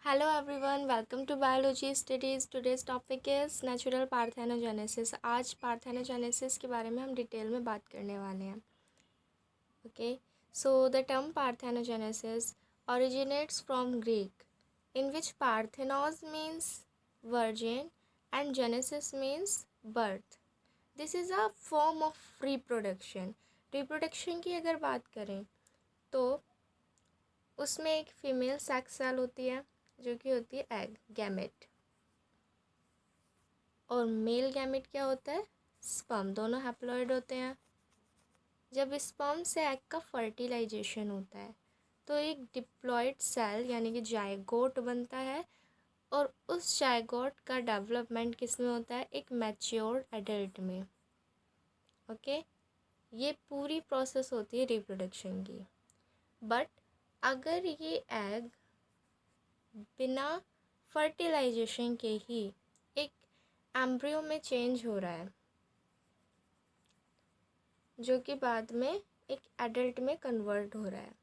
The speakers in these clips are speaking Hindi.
Hello everyone, welcome to Biology Studies. Today's topic is Natural Parthenogenesis. आज पार्थेनोजेनेसिस के बारे में हम डिटेल में बात करने वाले हैं. Okay, so the term parthenogenesis originates from Greek, in which parthenos means virgin and genesis means birth. This is a form of reproduction. Reproduction की अगर बात करें तो उसमें एक फीमेल सेक्स सेल होती है जो कि होती है एग गैमेट, और मेल गैमेट क्या होता है, स्पर्म. दोनों हैप्लॉइड होते हैं. जब स्पर्म से एग का फर्टिलाइजेशन होता है तो एक डिप्लॉइड सेल यानी कि जायगोट बनता है, और उस जायगोट का डेवलपमेंट किस में होता है, एक मैच्योर एडल्ट में. ओके, ये पूरी प्रोसेस होती है रिप्रोडक्शन की. बट अगर ये एग बिना फर्टिलाइजेशन के ही एक एम्ब्रियो में चेंज हो रहा है जो कि बाद में एक एडल्ट में कन्वर्ट हो रहा है,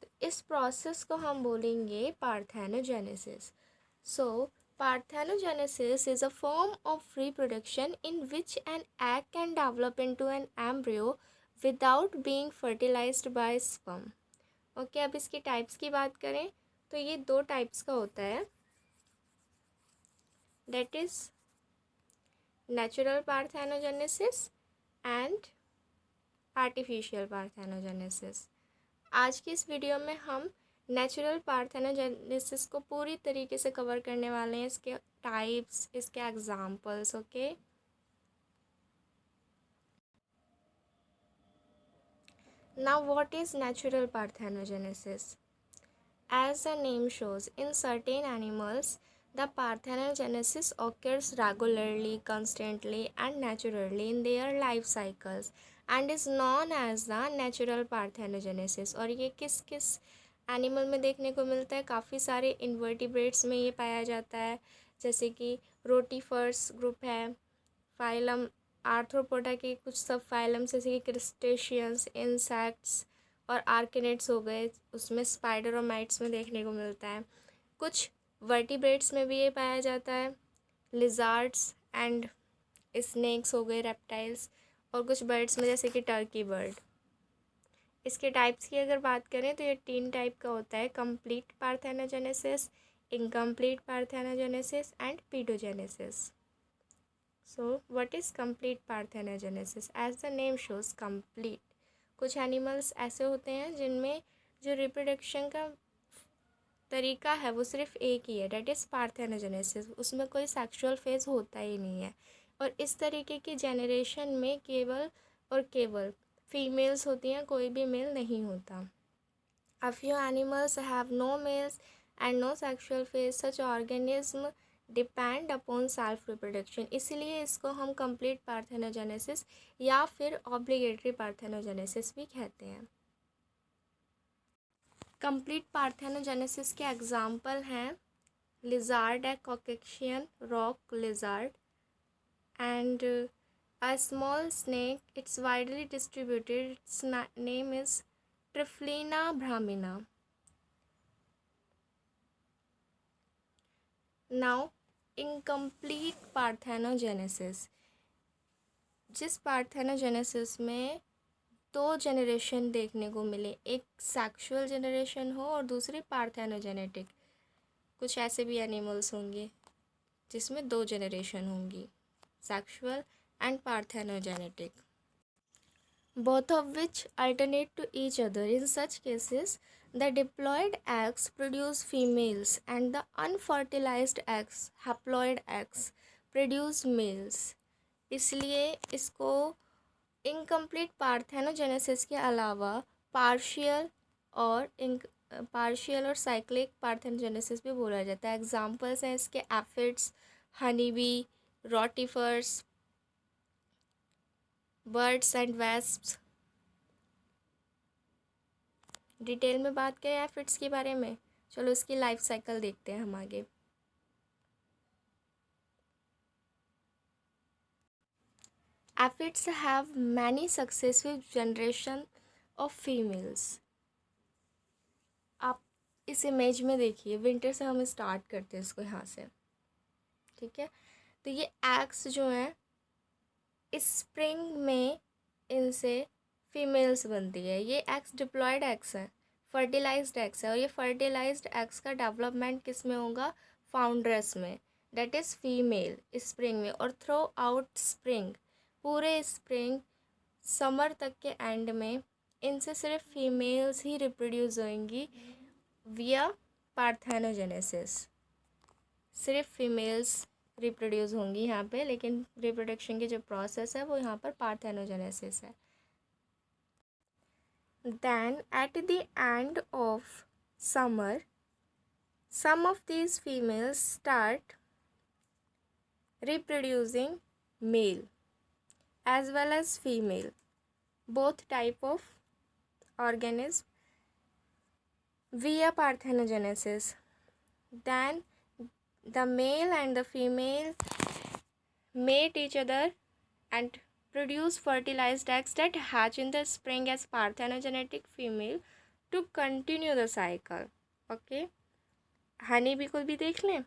तो इस प्रोसेस को हम बोलेंगे parthenogenesis. So parthenogenesis is a form of reproduction in which an egg can develop into an embryo without being fertilised by sperm. Okay, अब इसकी टाइप्स की बात करें तो ये दो टाइप्स का होता है. That is natural parthenogenesis and artificial parthenogenesis. आज की इस वीडियो में हम नेचुरल पार्थेनोजेनेसिस को पूरी तरीके से कवर करने वाले हैं, इसके टाइप्स, इसके examples. Okay, now what is natural parthenogenesis? As the name shows, in certain animals, the parthenogenesis occurs regularly, constantly, and naturally in their life cycles and is known as the natural parthenogenesis. और ये किस किस एनिमल में देखने को मिलता है? काफ़ी सारे इन्वर्टिब्रेट्स में ये पाया जाता है, जैसे कि रोटीफर्स ग्रुप है, फाइलम आर्थ्रोपोडा के कुछ सब फाइलम्स जैसे कि क्रिस्टेशियंस, इंसेक्ट्स और आर्किनेट्स हो गए, उसमें स्पाइडर और माइट्स में देखने को मिलता है. कुछ वर्टिब्रेट्स में भी ये पाया जाता है, लिजार्ड्स एंड स्नेक्स हो गए, रेप्टाइल्स, और कुछ बर्ड्स में जैसे कि टर्की बर्ड. इसके टाइप्स की अगर बात करें तो ये 3 टाइप का होता है: complete parthenogenesis, incomplete parthenogenesis and paedogenesis. So what is complete parthenogenesis? As the name shows, complete. कुछ एनिमल्स ऐसे होते हैं जिनमें जो रिप्रोडक्शन का तरीका है वो सिर्फ एक ही है, डेट इज़ पार्थेनोजेनेसिस. उसमें कोई सेक्सुअल फेज होता ही नहीं है, और इस तरीके की जेनरेशन में केवल और केवल फीमेल्स होती हैं, कोई भी मेल नहीं होता. A few animals have no males and no sexual phase. Such organism depend upon self reproduction. इसीलिए इसको हम कंप्लीट पार्थेनोजेनेसिस या फिर ऑब्लिगेटरी पार्थेनोजेनेसिस भी कहते हैं. कंप्लीट पार्थेनोजेनेसिस के एग्जाम्पल हैं लिजार्ड है, Caucasian rock lizard, and a small snake. It's widely distributed. Its name is Typhlina brahmina. Now incomplete parthenogenesis. जिस पार्थेनोजेनेसिस में 2 जनरेशन देखने को मिले, एक सेक्सुअल जनरेशन हो और दूसरी पार्थेनोजेनेटिक. कुछ ऐसे भी एनिमल्स होंगे जिसमें 2 जनरेशन होंगी, sexual and parthenogenetic, both of which alternate to each other. In such cases, the diploid eggs produce females and the unfertilized eggs, haploid eggs, produce males. इसलिए इसको इनकम्प्लीट पार्थेनोजेनेसिस के अलावा पार्शियल और साइक्लिक पार्थेनोजेनेसिस भी बोला जाता है. एग्जाम्पल्स हैं इसके aphids, honey bee, rotifers, birds and wasps. Detail में बात करें एफिड्स के बारे में, चलो इसकी लाइफ साइकिल देखते हैं हम आगे. Aphids have many successive generation of females. आप इस इमेज में देखिए, विंटर से हम स्टार्ट करते हैं इसको यहाँ से, ठीक है। तो ये एग्स जो हैं स्प्रिंग में इनसे फीमेल्स बनती है। ये एग्स डिप्लॉयड एग्स हैं, फर्टिलाइज्ड एग्स है, और ये फर्टिलाइज्ड एग्स का डेवलपमेंट किस में होगा, फाउंड्रेस में, डेट इज़ फीमेल स्प्रिंग में। और थ्रू आउट स्प्रिंग, पूरे स्प्रिंग समर तक के एंड में इनसे सिर्फ फीमेल्स ही रिप्रोड्यूस होंगी विया पार्थेनोजेनेसिस। सिर्फ फीमेल्स रिप्रोड्यूस होंगी यहाँ पे, लेकिन रिप्रोडक्शन की जो प्रोसेस है वो यहाँ पर पार्थेनोजेनेसिस है। Then at the end of summer, some of these females start reproducing male as well as female, both type of organism via parthenogenesis. Then the male and the female mate each other and produce fertilized eggs that hatch in the spring as parthenogenetic female to continue the cycle. Okay, honey bee को भी देख लें।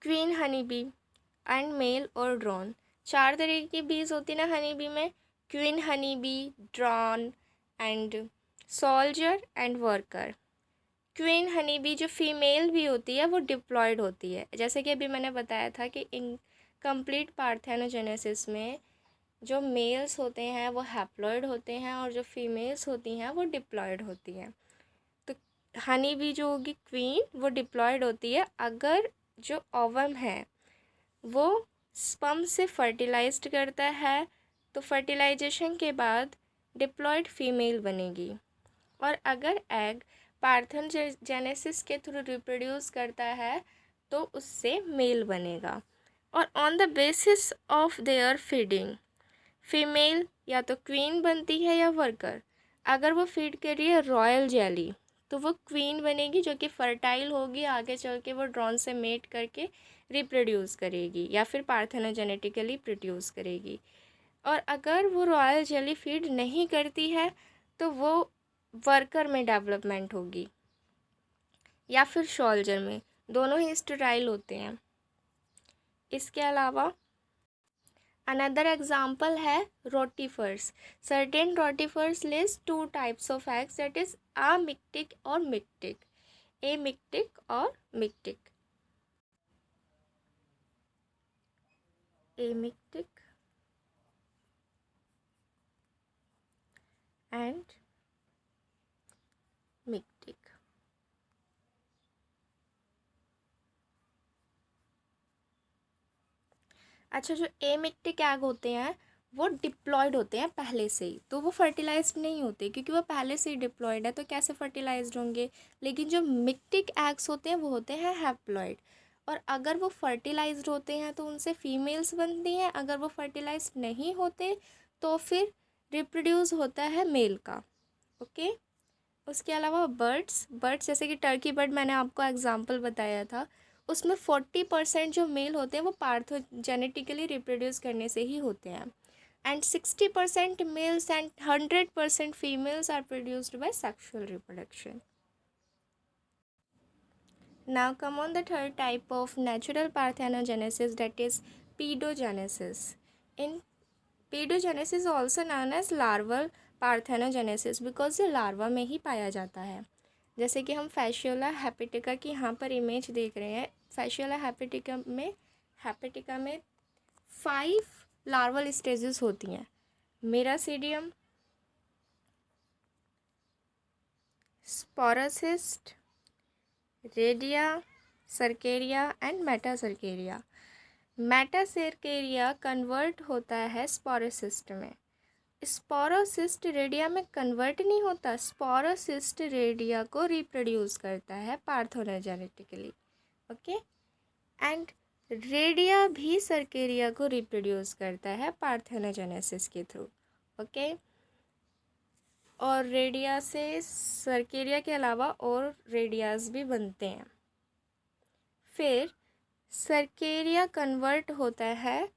Queen honey bee and male और ड्रोन, 4 तरह की बीज होती ना हनी बी में, queen honey bee, drone and soldier and worker. Queen honey bee जो फीमेल भी होती है वो डिप्लॉयड होती है, जैसे कि अभी मैंने बताया था कि इनकम्प्लीट पार्थेनोजेनेसिस में जो मेल्स होते हैं वो हैप्लॉयड होते हैं और जो फीमेल्स होती हैं वो डिप्लॉयड होती हैं। तो हनी बी जो होगी क्वीन वो डिप्लॉयड होती है अगर जो ओवम है वो स्पर्म से फर्टिलाइज्ड करता है, तो फर्टिलाइजेशन के बाद डिप्लॉयड फीमेल बनेगी। और अगर एग पार्थेनोजेनेसिस के थ्रू रिप्रोड्यूस करता है तो उससे मेल बनेगा। और on the basis of their feeding, female या तो क्वीन बनती है या वर्कर। अगर वो फीड कर रही है रॉयल जेली तो वो क्वीन बनेगी जो कि फर्टाइल होगी, आगे चल के वो ड्रोन से मेट करके रिप्रोड्यूस करेगी या फिर पार्थेनोजेनेटिकली प्रोड्यूस करेगी। और अगर वो रॉयल जेली फीड नहीं करती है तो वो वर्कर में डेवलपमेंट होगी या फिर सोल्जर में, दोनों ही स्टेराइल होते हैं। इसके अलावा अनदर एग्जाम्पल है rotifers. Certain rotifers lays 2 types of eggs, that is amictic और मिक्टिक, एमिक्टिक और मिक्टिक। एमिक्टिक एंड मिक्टिक। अच्छा, जो एमिक्टिक एग होते हैं वो डिप्लॉयड होते हैं पहले से ही, तो वो फर्टिलाइज्ड नहीं होते क्योंकि वो पहले से ही डिप्लॉयड है, तो कैसे फर्टिलाइज्ड होंगे। लेकिन जो मिक्टिक एग्स होते हैं वो होते हैं हैप्लॉयड, और अगर वो फर्टिलाइज्ड होते हैं तो उनसे फीमेल्स बनती हैं, अगर वो फर्टिलाइज्ड नहीं होते तो फिर रिप्रोड्यूस होता है मेल का। ओके। उसके अलावा बर्ड्स जैसे कि टर्की बर्ड मैंने आपको एग्जांपल बताया था, उसमें 40% जो मेल होते हैं वो पार्थोजेनेटिकली रिप्रोड्यूस करने से ही होते हैं, and 60% males and 100% females are produced by sexual reproduction. Now come on the third type of natural parthenogenesis, that is pedogenesis. In pedogenesis also known as larval parthenogenesis because ये लार्वा में ही पाया जाता है। जैसे कि हम फैशियोला हेपेटिका की यहाँ पर इमेज देख रहे हैं। फैशियोला हेपेटिका में 5 लार्वल स्टेजेस होती हैं, miracidium, sporocyst, redia, cercaria and metacercaria. Metacercaria convert होता है स्पोरोसिस्ट में, स्पोरोसिस्ट रेडिया में कन्वर्ट नहीं होता, स्पोरोसिस्ट रेडिया को रिप्रोड्यूस करता है पार्थेनोजेनेटिकली। ओके। एंड रेडिया भी सर्केरिया को रिप्रोड्यूस करता है पार्थेनोजेनेसिस के थ्रू। ओके। और रेडिया से सर्केरिया के अलावा और रेडियास भी बनते हैं। फिर सर्केरिया कन्वर्ट होता है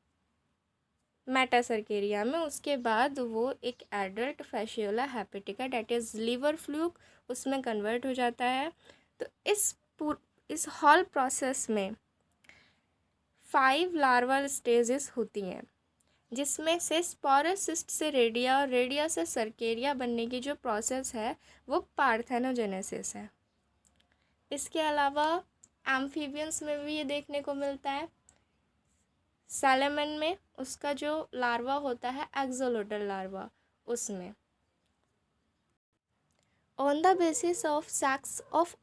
मेटासर्केरिया में, उसके बाद वो एक adult Fasciola hepatica that is liver fluke उसमें कन्वर्ट हो जाता है। तो इस हॉल प्रोसेस में 5 लार्वल स्टेजेस होती हैं, जिसमें से स्पोरोसिस्ट से रेडिया और रेडिया से सर्केरिया बनने की जो प्रोसेस है वो पार्थेनोजेनेसिस है। इसके अलावा एम्फीबियंस में भी ये देखने को मिलता है। सैलमन में उसका जो लार्वा होता है एक्सोलोटल लार्वा, उसमें on the basis of sex of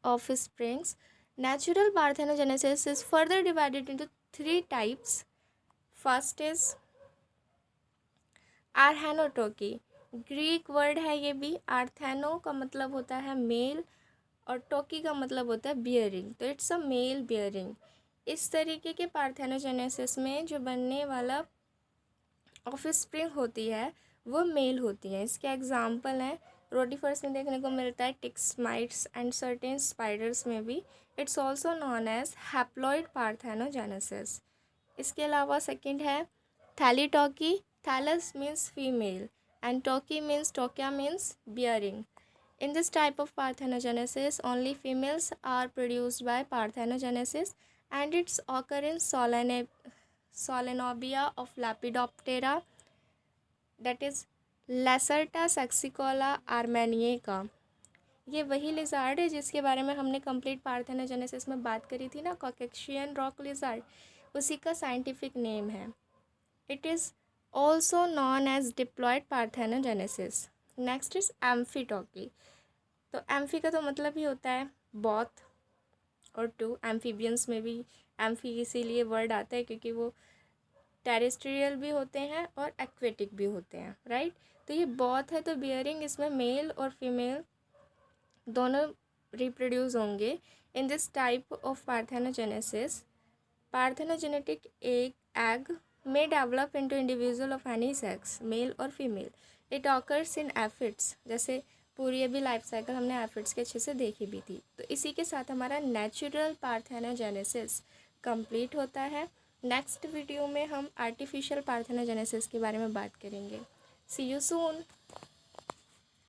offsprings natural parthenogenesis is further divided into 3 types. First is arrhenotoky. Greek word है ये भी। आर्थेनो का मतलब होता है मेल और टोकी का मतलब होता है बियरिंग, तो इट्स अ मेल बियरिंग। इस तरीके के पार्थेनोजेनेसिस में जो बनने वाला ऑफस्प्रिंग होती है वो मेल होती है। इसके एग्जाम्पल हैं रोटिफर्स में देखने को मिलता है, ticks, mites and certain spiders में भी। It's also known as haploid parthenogenesis. इसके अलावा सेकंड है thelytoky. Thelys means female and toky means tokia means bearing. In this type of parthenogenesis, only females are produced by parthenogenesis and its occur in Solenobia of Lepidoptera, that is Lacerta saxicola armeniaca। ये वही लिजार्ड है जिसके बारे में हमने कंप्लीट पार्थेनोजेनेसिस में बात करी थी ना, कॉकेशियन रॉक लिजार्ड, उसी का साइंटिफिक नेम है। It is also known as diploid parthenogenesis. Next is amphitoky. तो एम्फी का तो मतलब ही होता है बॉथ और टू। एम्फीबियंस में भी एम्फी इसीलिए वर्ड आता है क्योंकि वो टेरेस्ट्रियल भी होते हैं और एक्वेटिक भी होते हैं, राइट। तो ये बॉथ है, तो बियरिंग इसमें मेल और फीमेल दोनों रिप्रोड्यूस होंगे। In this type of parthenogenesis, parthenogenetic egg may develop into individual of any sex, male और female. It occurs in aphids। जैसे पूरी अभी लाइफ साइकिल हमने एफिड्स के अच्छे से देखी भी थी। तो इसी के साथ हमारा नेचुरल पार्थेनोजेनेसिस कंप्लीट होता है। नेक्स्ट वीडियो में हम आर्टिफिशियल पार्थेनोजेनेसिस के बारे में बात करेंगे। सी यू सून।